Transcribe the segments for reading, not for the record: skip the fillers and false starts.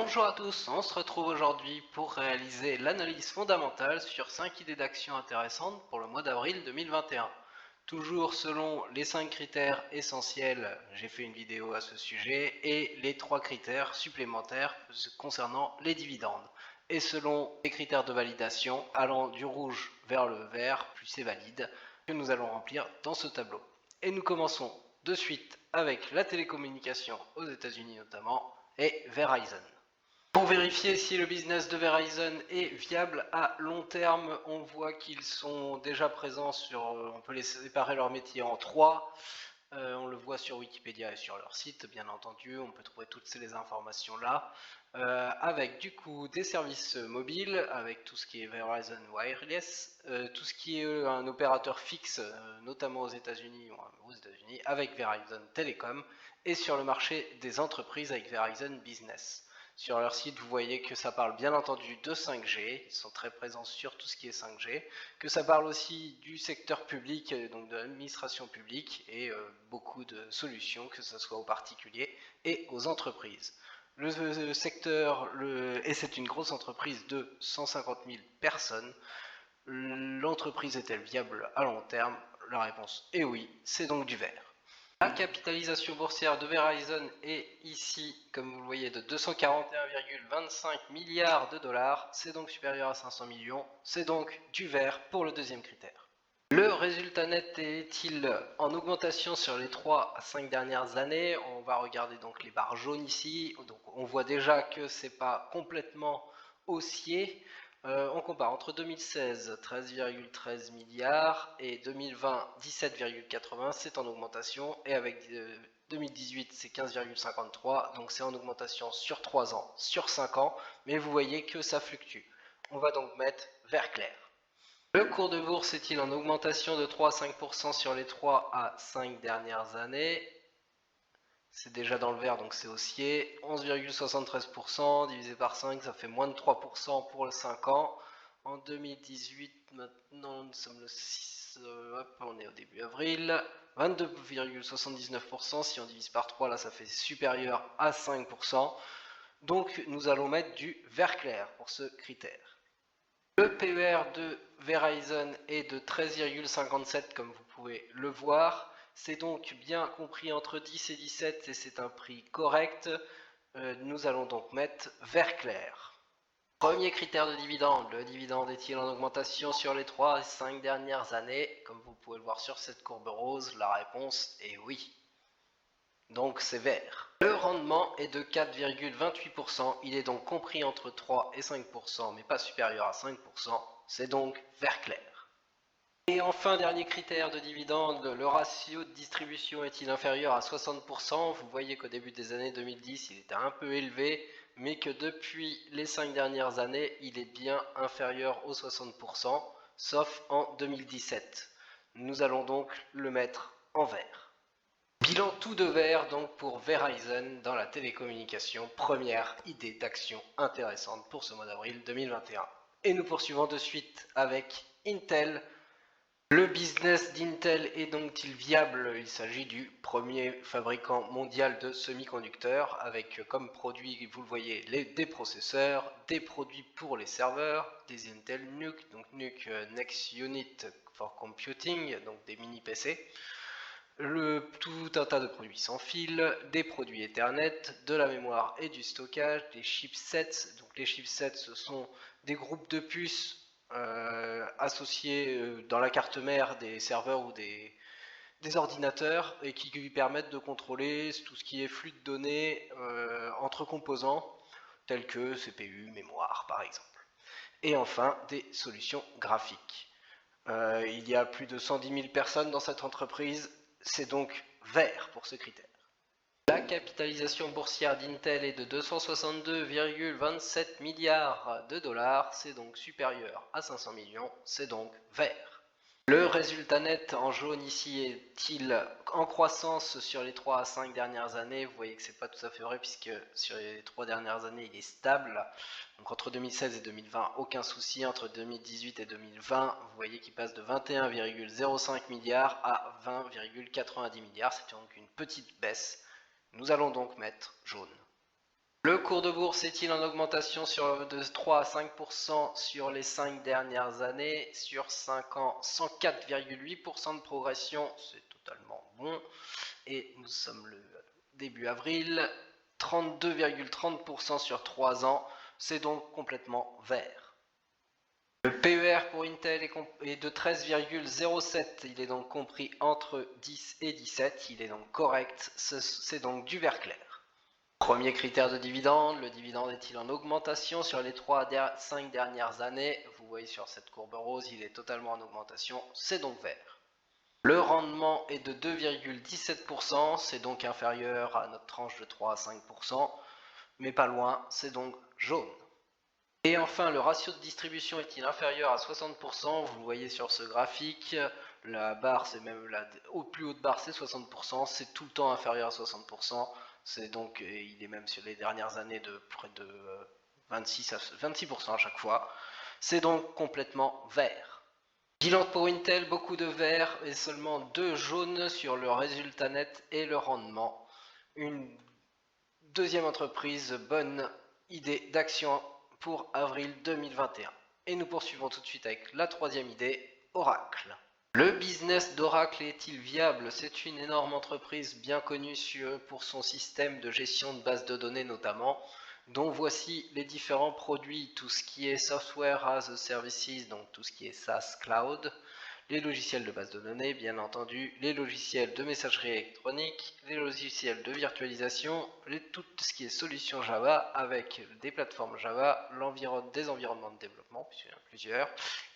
Bonjour à tous, on se retrouve aujourd'hui pour réaliser l'analyse fondamentale sur 5 idées d'action intéressantes pour le mois d'avril 2021. Toujours selon les 5 critères essentiels, j'ai fait une vidéo à ce sujet, et les 3 critères supplémentaires concernant les dividendes. Et selon les critères de validation, allant du rouge vers le vert, plus c'est valide, que nous allons remplir dans ce tableau. Et nous commençons de suite avec la télécommunication aux États-Unis notamment, et Verizon. Pour vérifier si le business de Verizon est viable à long terme, on voit qu'ils sont déjà présents sur, on peut les séparer leur métier en 3. On le voit sur Wikipédia et sur leur site, bien entendu, on peut trouver toutes ces informations là, avec du coup des services mobiles, avec tout ce qui est Verizon Wireless, tout ce qui est un opérateur fixe, notamment aux États-Unis, avec Verizon Telecom, et sur le marché des entreprises avec Verizon Business. Sur leur site, vous voyez que ça parle bien entendu de 5G, ils sont très présents sur tout ce qui est 5G, que ça parle aussi du secteur public, donc de l'administration publique, et beaucoup de solutions, que ce soit aux particuliers et aux entreprises. Le secteur, et c'est une grosse entreprise de 150 000 personnes, l'entreprise est-elle viable à long terme? La réponse est oui, c'est donc du vert. La capitalisation boursière de Verizon est ici, comme vous le voyez, de 241,25 milliards de dollars. C'est donc supérieur à 500 millions. C'est donc du vert pour le deuxième critère. Le résultat net est-il en augmentation sur les 3 à 5 dernières années? On va regarder donc les barres jaunes ici. Donc on voit déjà que c'est pas complètement haussier. On compare entre 2016 13,13 milliards et 2020 17,80, c'est en augmentation, et avec 2018 c'est 15,53, donc c'est en augmentation sur 3 ans, sur 5 ans, mais vous voyez que ça fluctue. On va donc mettre vert clair. Le cours de bourse est-il en augmentation de 3 à 5% sur les 3 à 5 dernières années? C'est déjà dans le vert, donc c'est haussier. 11,73% divisé par 5, ça fait moins de 3% pour le 5 ans. En 2018, maintenant nous sommes le 6, on est au début avril. 22,79%, si on divise par 3, là ça fait supérieur à 5%. Donc nous allons mettre du vert clair pour ce critère. Le PER de Verizon est de 13,57 comme vous pouvez le voir. C'est donc bien compris entre 10 et 17 et c'est un prix correct. Nous allons donc mettre vert clair. Premier critère de dividende. Le dividende est-il en augmentation sur les 3 et 5 dernières années? Comme vous pouvez le voir sur cette courbe rose, la réponse est oui. Donc c'est vert. Le rendement est de 4,28%, il est donc compris entre 3 et 5%, mais pas supérieur à 5%, c'est donc vert clair. Et enfin, dernier critère de dividende, le ratio de distribution est-il inférieur à 60%? Vous voyez qu'au début des années 2010, il était un peu élevé, mais que depuis les 5 dernières années, il est bien inférieur aux 60%, sauf en 2017. Nous allons donc le mettre en vert. Bilan tout de vert donc pour Verizon dans la télécommunication, première idée d'action intéressante pour ce mois d'avril 2021. Et nous poursuivons de suite avec Intel. Le business d'Intel est donc-il viable? Il s'agit du premier fabricant mondial de semi-conducteurs avec comme produit, vous le voyez, des processeurs, des produits pour les serveurs, des Intel NUC, donc NUC Next Unit for Computing, donc des mini PC, tout un tas de produits sans fil, des produits Ethernet, de la mémoire et du stockage, des chipsets. Donc les chipsets, ce sont des groupes de puces associés dans la carte mère des serveurs ou des ordinateurs et qui lui permettent de contrôler tout ce qui est flux de données entre composants tels que CPU, mémoire par exemple. Et enfin, des solutions graphiques. Il y a plus de 110 000 personnes dans cette entreprise. C'est donc vert pour ce critère. La capitalisation boursière d'Intel est de 262,27 milliards de dollars, c'est donc supérieur à 500 millions, c'est donc vert. Le résultat net en jaune ici est-il en croissance sur les 3 à 5 dernières années? Vous voyez que c'est pas tout à fait vrai puisque sur les 3 dernières années il est stable. Donc entre 2016 et 2020 aucun souci, entre 2018 et 2020 vous voyez qu'il passe de 21,05 milliards à 20,90 milliards, c'est donc une petite baisse. Nous allons donc mettre jaune. Le cours de bourse est-il en augmentation de 3 à 5% sur les 5 dernières années? Sur 5 ans, 104,8% de progression, c'est totalement bon. Et nous sommes le début avril, 32,30% sur 3 ans, c'est donc complètement vert. Le PER pour Intel est de 13,07, il est donc compris entre 10 et 17, il est donc correct, c'est donc du vert clair. Premier critère de dividende, le dividende est-il en augmentation sur les 3 à 5 dernières années? Vous voyez sur cette courbe rose, il est totalement en augmentation, c'est donc vert. Le rendement est de 2,17%, c'est donc inférieur à notre tranche de 3 à 5%, mais pas loin, c'est donc jaune. Et enfin, le ratio de distribution est-il inférieur à 60%? Vous le voyez sur ce graphique, la barre, c'est même au plus haute barre, c'est 60%, c'est tout le temps inférieur à 60%, c'est donc, il est même sur les dernières années de près de 26% à chaque fois, c'est donc complètement vert. Bilan pour Intel, beaucoup de vert et seulement 2 jaunes sur le résultat net et le rendement. Une deuxième entreprise, bonne idée d'action pour avril 2021. Et nous poursuivons tout de suite avec la troisième idée, Oracle. Le business d'Oracle est-il viable? C'est une énorme entreprise bien connue pour son système de gestion de bases de données notamment, dont voici les différents produits, tout ce qui est Software as a Services, donc tout ce qui est SaaS Cloud, les logiciels de base de données, bien entendu, les logiciels de messagerie électronique, les logiciels de virtualisation, tout ce qui est solution Java avec des plateformes Java, des environnements de développement, puisqu'il y en a plusieurs,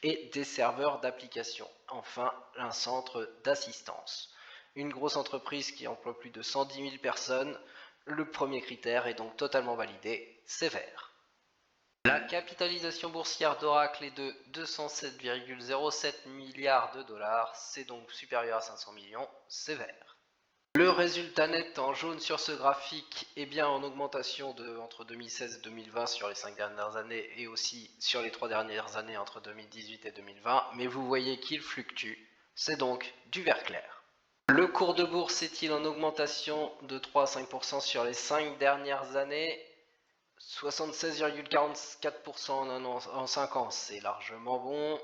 et des serveurs d'application. Enfin, un centre d'assistance. Une grosse entreprise qui emploie plus de 110 000 personnes. Le premier critère est donc totalement validé, c'est vert. La capitalisation boursière d'Oracle est de 207,07 milliards de dollars, c'est donc supérieur à 500 millions, c'est vert. Le résultat net en jaune sur ce graphique est bien en augmentation entre 2016 et 2020 sur les 5 dernières années et aussi sur les 3 dernières années entre 2018 et 2020, mais vous voyez qu'il fluctue, c'est donc du vert clair. Le cours de bourse est-il en augmentation de 3 à 5% sur les 5 dernières années? 76,44% en 5 ans, c'est largement bon.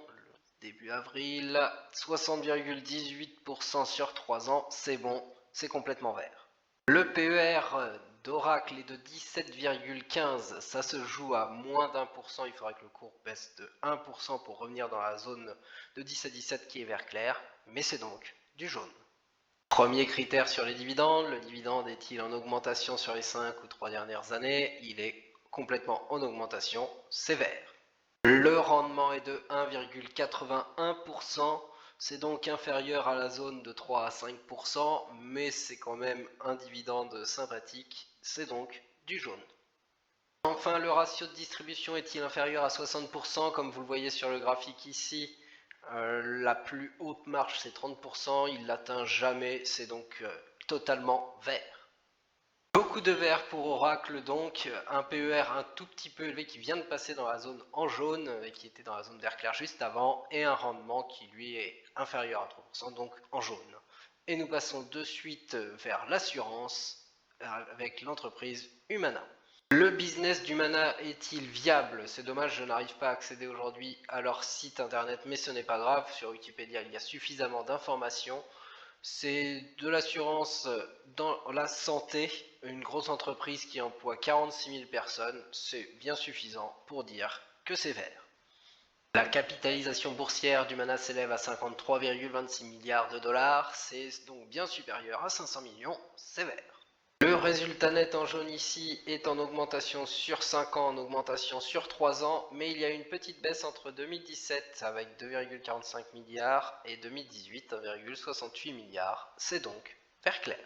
Début avril, 60,18% sur 3 ans, c'est bon, c'est complètement vert. Le PER d'Oracle est de 17,15, ça se joue à moins d'1%, il faudrait que le cours baisse de 1% pour revenir dans la zone de 10 à 17 qui est vert clair, mais c'est donc du jaune. Premier critère sur les dividendes, le dividende est-il en augmentation sur les 5 ou 3 dernières années? Il est complètement en augmentation, c'est vert. Le rendement est de 1,81%, c'est donc inférieur à la zone de 3 à 5%, mais c'est quand même un dividende sympathique, c'est donc du jaune. Enfin, le ratio de distribution est-il inférieur à 60%? Comme vous le voyez sur le graphique ici, la plus haute marge c'est 30%, il l'atteint jamais, c'est donc totalement vert. Beaucoup de vert pour Oracle donc, un PER un tout petit peu élevé qui vient de passer dans la zone en jaune et qui était dans la zone vert clair juste avant, et un rendement qui lui est inférieur à 3%, donc en jaune. Et nous passons de suite vers l'assurance avec l'entreprise Humana. Le business d'Humana est-il viable? C'est dommage, je n'arrive pas à accéder aujourd'hui à leur site internet, mais ce n'est pas grave, sur Wikipédia il y a suffisamment d'informations. C'est de l'assurance dans la santé, une grosse entreprise qui emploie 46 000 personnes, c'est bien suffisant pour dire que c'est vert. La capitalisation boursière d'Humana s'élève à 53,26 milliards de dollars, c'est donc bien supérieur à 500 millions, c'est vert. Le résultat net en jaune ici est en augmentation sur 5 ans, en augmentation sur 3 ans, mais il y a une petite baisse entre 2017 avec 2,45 milliards et 2018 1,68 milliards, c'est donc vert clair.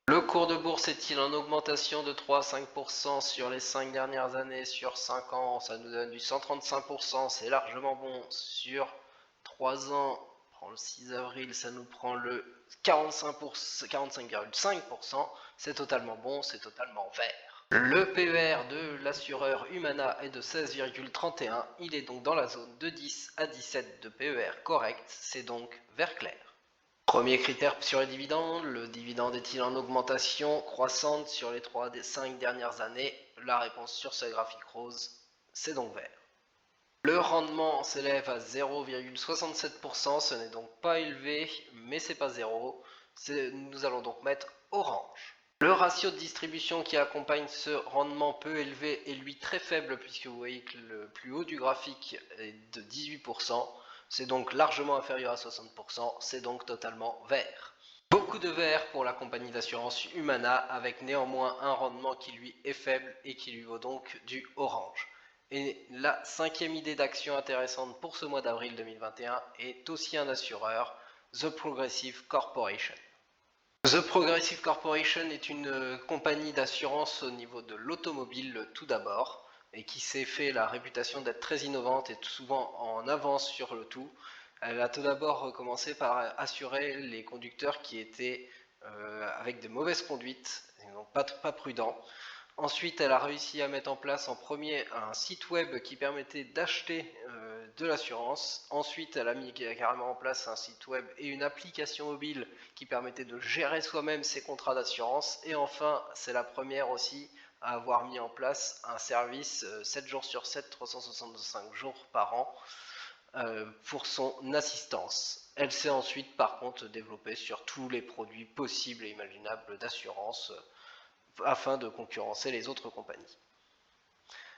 Le cours de bourse est-il en augmentation de 3 à 5% sur les 5 dernières années? Sur 5 ans, ça nous donne du 135%, c'est largement bon. Sur 3 ans, on prend le 6 avril, ça nous prend le 45,5%, c'est totalement bon, c'est totalement vert. Le PER de l'assureur Humana est de 16,31, il est donc dans la zone de 10 à 17 de PER correct, c'est donc vert clair. Premier critère sur les dividendes, le dividende est-il en augmentation croissante sur les 5 dernières années? La réponse sur ce graphique rose, c'est donc vert. Le rendement s'élève à 0,67%, ce n'est donc pas élevé, mais c'est pas zéro. Nous allons donc mettre orange. Le ratio de distribution qui accompagne ce rendement peu élevé est lui très faible puisque vous voyez que le plus haut du graphique est de 18%. C'est donc largement inférieur à 60%, c'est donc totalement vert. Beaucoup de vert pour la compagnie d'assurance Humana, avec néanmoins un rendement qui lui est faible et qui lui vaut donc du orange. Et la cinquième idée d'action intéressante pour ce mois d'avril 2021 est aussi un assureur, The Progressive Corporation. The Progressive Corporation est une compagnie d'assurance au niveau de l'automobile tout d'abord, et qui s'est fait la réputation d'être très innovante et souvent en avance sur le tout. Elle a tout d'abord commencé par assurer les conducteurs qui étaient avec de mauvaises conduites, et donc pas prudents. Ensuite, elle a réussi à mettre en place en premier un site web qui permettait d'acheter de l'assurance. Ensuite, elle a mis carrément en place un site web et une application mobile qui permettait de gérer soi-même ses contrats d'assurance. Et enfin, c'est la première aussi à avoir mis en place un service 7 jours sur 7, 365 jours par an pour son assistance. Elle s'est ensuite par contre développée sur tous les produits possibles et imaginables d'assurance afin de concurrencer les autres compagnies.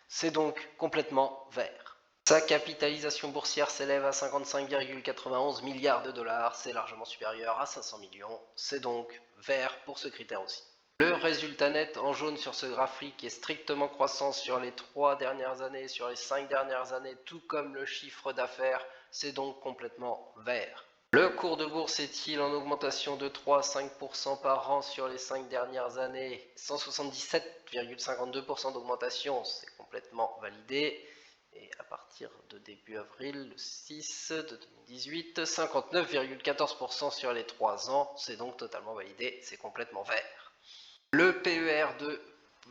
C'est donc complètement vert. Sa capitalisation boursière s'élève à 55,91 milliards de dollars, c'est largement supérieur à 500 millions, c'est donc vert pour ce critère aussi. Le résultat net en jaune sur ce graphique est strictement croissant sur les 3 dernières années, sur les 5 dernières années, tout comme le chiffre d'affaires, c'est donc complètement vert. Le cours de bourse est-il en augmentation de 3 à 5% par an sur les 5 dernières années? 177,52% d'augmentation, c'est complètement validé. Et à partir de début avril, le 6 de 2018, 59,14% sur les 3 ans, c'est donc totalement validé, c'est complètement vert. Le PER de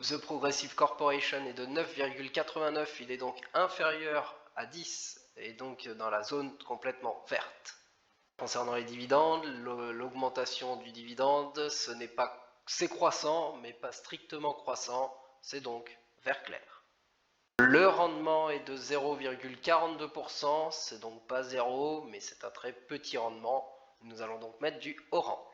The Progressive Corporation est de 9,89, il est donc inférieur à 10 et donc dans la zone complètement verte. Concernant les dividendes, l'augmentation du dividende, c'est croissant, mais pas strictement croissant, c'est donc vert clair. Le rendement est de 0,42%, c'est donc pas zéro, mais c'est un très petit rendement. Nous allons donc mettre du orange.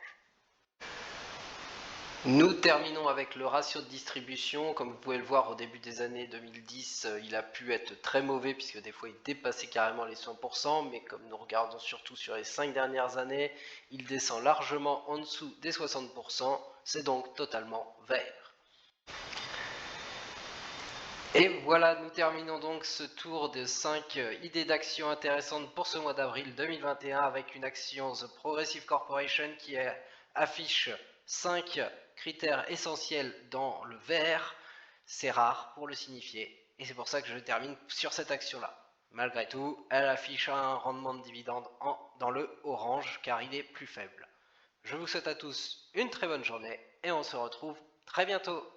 Nous terminons avec le ratio de distribution. Comme vous pouvez le voir, au début des années 2010, il a pu être très mauvais puisque des fois il dépassait carrément les 100%, mais comme nous regardons surtout sur les 5 dernières années, il descend largement en dessous des 60%, c'est donc totalement vert. Et voilà, nous terminons donc ce tour de 5 idées d'action intéressantes pour ce mois d'avril 2021 avec une action The Progressive Corporation qui affiche 5 critères essentiels dans le vert. C'est rare pour le signifier et c'est pour ça que je termine sur cette action-là. Malgré tout, elle affiche un rendement de dividende dans le orange car il est plus faible. Je vous souhaite à tous une très bonne journée et on se retrouve très bientôt.